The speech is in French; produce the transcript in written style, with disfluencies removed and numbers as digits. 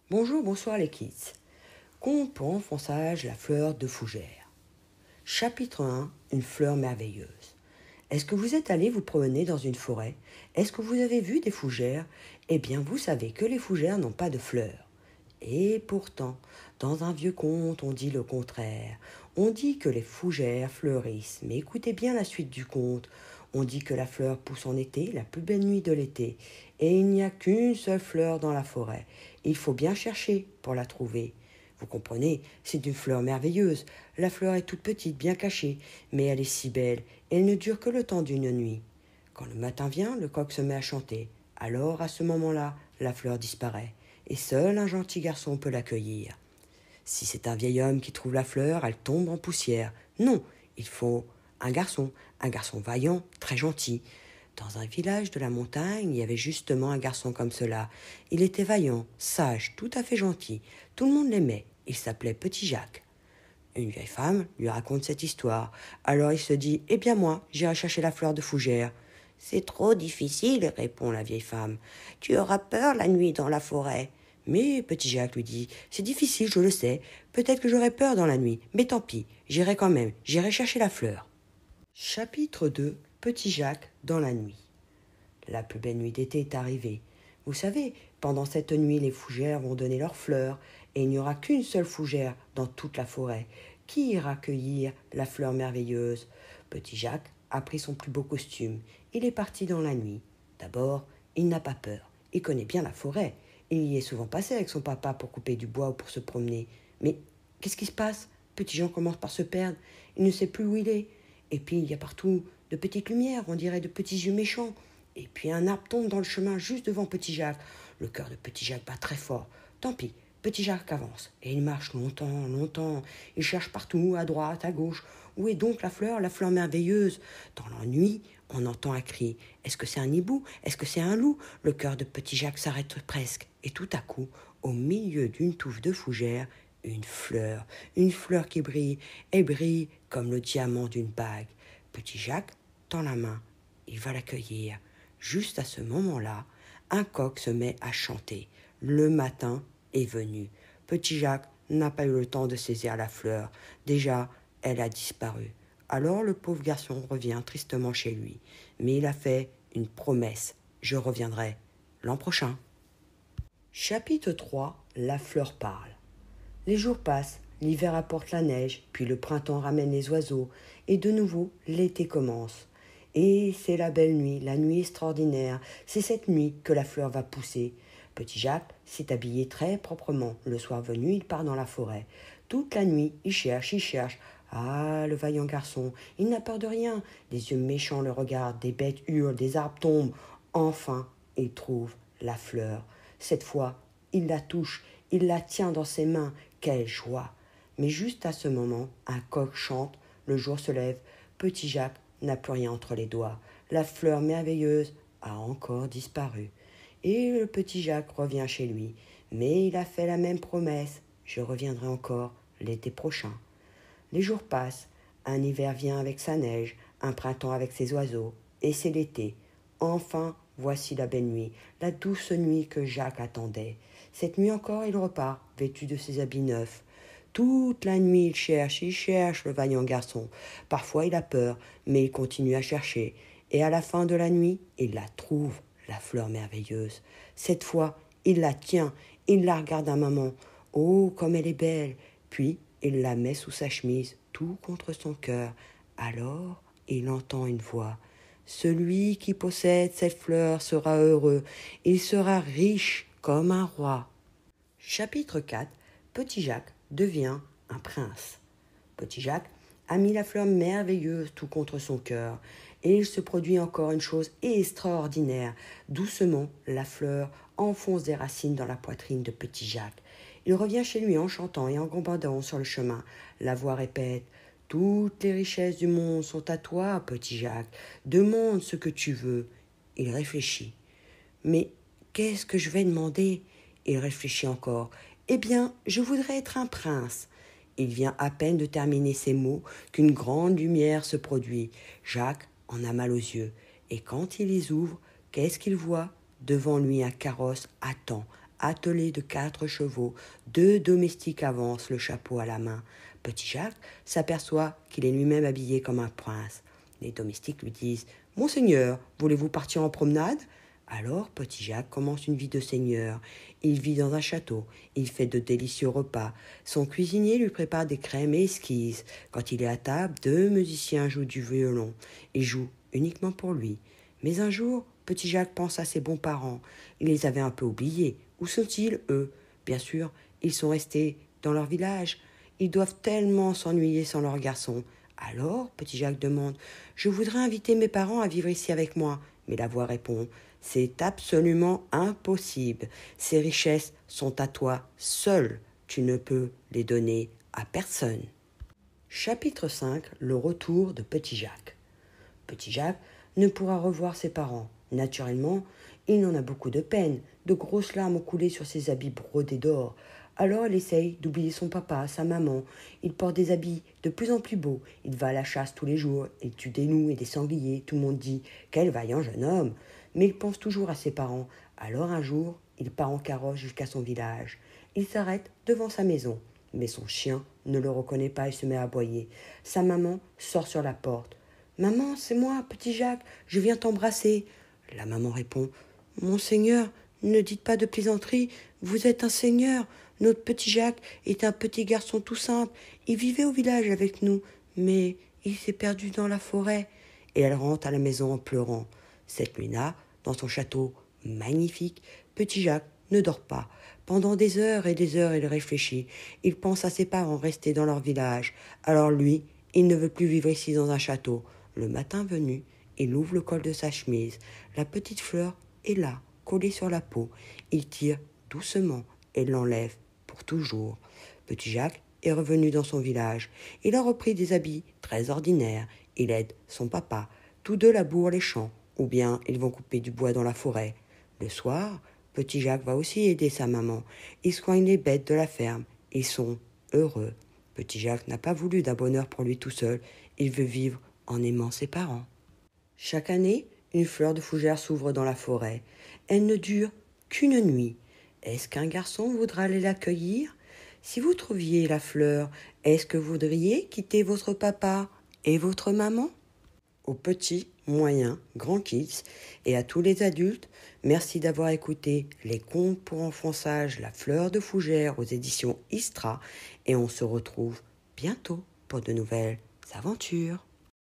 Bonjour, bonsoir les kids. Conte pour enfants sages, la fleur de fougère. Chapitre 1, une fleur merveilleuse. Est-ce que vous êtes allé vous promener dans une forêt? Est-ce que vous avez vu des fougères? Eh bien, vous savez que les fougères n'ont pas de fleurs. Et pourtant, dans un vieux conte, on dit le contraire. On dit que les fougères fleurissent, mais écoutez bien la suite du conte. On dit que la fleur pousse en été, la plus belle nuit de l'été, et il n'y a qu'une seule fleur dans la forêt. Il faut bien chercher pour la trouver. Vous comprenez, c'est une fleur merveilleuse. La fleur est toute petite, bien cachée, mais elle est si belle, et elle ne dure que le temps d'une nuit. Quand le matin vient, le coq se met à chanter. Alors, à ce moment-là, la fleur disparaît, et seul un gentil garçon peut l'accueillir. Si c'est un vieil homme qui trouve la fleur, elle tombe en poussière. Non, il faut un garçon vaillant, très gentil. Dans un village de la montagne, il y avait justement un garçon comme cela. Il était vaillant, sage, tout à fait gentil. Tout le monde l'aimait. Il s'appelait Petit Jacques. Une vieille femme lui raconte cette histoire. Alors il se dit « Eh bien moi, j'irai chercher la fleur de fougère. » « C'est trop difficile, répond la vieille femme. Tu auras peur la nuit dans la forêt. » Mais Petit Jacques lui dit « C'est difficile, je le sais. Peut-être que j'aurai peur dans la nuit. Mais tant pis, j'irai quand même. J'irai chercher la fleur. » Chapitre 2. Petit Jacques dans la nuit. La plus belle nuit d'été est arrivée. Vous savez, pendant cette nuit, les fougères vont donner leurs fleurs, et il n'y aura qu'une seule fougère dans toute la forêt. Qui ira cueillir la fleur merveilleuse? Petit Jacques a pris son plus beau costume. Il est parti dans la nuit. D'abord, il n'a pas peur. Il connaît bien la forêt. Il y est souvent passé avec son papa pour couper du bois ou pour se promener. Mais qu'est-ce qui se passe? Petit Jean commence par se perdre. Il ne sait plus où il est. Et puis, il y a partout de petites lumières, on dirait de petits yeux méchants. Et puis un arbre tombe dans le chemin juste devant Petit Jacques. Le cœur de Petit Jacques bat très fort. Tant pis, Petit Jacques avance. Et il marche longtemps, longtemps. Il cherche partout, à droite, à gauche. Où est donc la fleur merveilleuse? Dans la nuit, on entend un cri. Est-ce que c'est un hibou? Est-ce que c'est un loup? Le cœur de Petit Jacques s'arrête presque. Et tout à coup, au milieu d'une touffe de fougères, une fleur qui brille. Elle brille comme le diamant d'une bague. Petit Jacques tend la main. Il va l'accueillir. Juste à ce moment-là, un coq se met à chanter. Le matin est venu. Petit Jacques n'a pas eu le temps de saisir la fleur. Déjà, elle a disparu. Alors le pauvre garçon revient tristement chez lui. Mais il a fait une promesse. Je reviendrai l'an prochain. Chapitre 3. La fleur parle. Les jours passent, l'hiver apporte la neige, puis le printemps ramène les oiseaux, et de nouveau l'été commence. Et c'est la belle nuit, la nuit extraordinaire, c'est cette nuit que la fleur va pousser. Petit Jacques s'est habillé très proprement. Le soir venu, il part dans la forêt. Toute la nuit, il cherche, il cherche. Ah, le vaillant garçon, il n'a peur de rien. Des yeux méchants le regardent, des bêtes hurlent, des arbres tombent. Enfin, il trouve la fleur. Cette fois, il la touche, il la tient dans ses mains. Quelle joie! Mais juste à ce moment, un coq chante, le jour se lève. Petit Jacques n'a plus rien entre les doigts. La fleur merveilleuse a encore disparu. Et le petit Jacques revient chez lui. Mais il a fait la même promesse. Je reviendrai encore l'été prochain. Les jours passent. Un hiver vient avec sa neige, un printemps avec ses oiseaux. Et c'est l'été. Enfin, voici la belle nuit, la douce nuit que Jacques attendait. Cette nuit encore, il repart, vêtu de ses habits neufs. Toute la nuit, il cherche le vaillant garçon. Parfois, il a peur, mais il continue à chercher. Et à la fin de la nuit, il la trouve, la fleur merveilleuse. Cette fois, il la tient, il la regarde un moment. Oh, comme elle est belle! Puis, il la met sous sa chemise, tout contre son cœur. Alors, il entend une voix. Celui qui possède cette fleur sera heureux. Il sera riche comme un roi. Chapitre 4. Petit Jacques devient un prince. Petit Jacques a mis la fleur merveilleuse tout contre son cœur. Et il se produit encore une chose extraordinaire. Doucement, la fleur enfonce des racines dans la poitrine de Petit Jacques. Il revient chez lui en chantant et en gambadant sur le chemin. La voix répète « Toutes les richesses du monde sont à toi, Petit Jacques. Demande ce que tu veux. » Il réfléchit. « Mais qu'est-ce que je vais demander ?» Il réfléchit encore. « Eh bien, je voudrais être un prince. » Il vient à peine de terminer ces mots qu'une grande lumière se produit. Jacques en a mal aux yeux. Et quand il les ouvre, qu'est-ce qu'il voit? Devant lui, un carrosse attend. attelé de 4 chevaux, 2 domestiques avancent, le chapeau à la main. Petit Jacques s'aperçoit qu'il est lui-même habillé comme un prince. Les domestiques lui disent « Monseigneur, voulez-vous partir en promenade ?» Alors Petit Jacques commence une vie de seigneur. Il vit dans un château, il fait de délicieux repas. Son cuisinier lui prépare des crèmes et esquisses. Quand il est à table, 2 musiciens jouent du violon. Ils jouent uniquement pour lui. Mais un jour, Petit Jacques pense à ses bons parents. Il les avait un peu oubliés. Où sont-ils, eux? Bien sûr, ils sont restés dans leur village. Ils doivent tellement s'ennuyer sans leur garçon. Alors, Petit Jacques demande « Je voudrais inviter mes parents à vivre ici avec moi. » Mais la voix répond « C'est absolument impossible. Ces richesses sont à toi seul. Tu ne peux les donner à personne. » Chapitre 5. Le retour de Petit Jacques. Petit Jacques ne pourra revoir ses parents. Naturellement, il en a beaucoup de peine. De grosses larmes ont coulé sur ses habits brodés d'or. Alors il essaye d'oublier son papa, sa maman. Il porte des habits de plus en plus beaux. Il va à la chasse tous les jours. Il tue des loups et des sangliers. Tout le monde dit « Quel vaillant jeune homme !» Mais il pense toujours à ses parents. Alors un jour, il part en carrosse jusqu'à son village. Il s'arrête devant sa maison. Mais son chien ne le reconnaît pas et se met à aboyer. Sa maman sort sur la porte. « Maman, c'est moi, Petit Jacques, je viens t'embrasser. » La maman répond « Monseigneur, ne dites pas de plaisanteries, vous êtes un seigneur. Notre Petit Jacques est un petit garçon tout simple. Il vivait au village avec nous, mais il s'est perdu dans la forêt. » Et elle rentre à la maison en pleurant. Cette nuit-là, dans son château magnifique, Petit Jacques ne dort pas. Pendant des heures, il réfléchit. Il pense à ses parents restés dans leur village. Alors lui, il ne veut plus vivre ici dans un château. Le matin venu, il ouvre le col de sa chemise. La petite fleur est là, collée sur la peau. Il tire doucement et l'enlève pour toujours. Petit Jacques est revenu dans son village. Il a repris des habits très ordinaires. Il aide son papa. Tous deux labourent les champs, ou bien ils vont couper du bois dans la forêt. Le soir, Petit Jacques va aussi aider sa maman. Ils soignent les bêtes de la ferme. Ils sont heureux. Petit Jacques n'a pas voulu d'un bonheur pour lui tout seul. Il veut vivre en aimant ses parents. Chaque année, une fleur de fougère s'ouvre dans la forêt. Elle ne dure qu'une nuit. Est-ce qu'un garçon voudra aller l'accueillir? Si vous trouviez la fleur, est-ce que vous voudriez quitter votre papa et votre maman? Aux petits, moyens, grands kids et à tous les adultes, merci d'avoir écouté les contes pour enfants sages La fleur de fougère aux éditions Istra et on se retrouve bientôt pour de nouvelles aventures.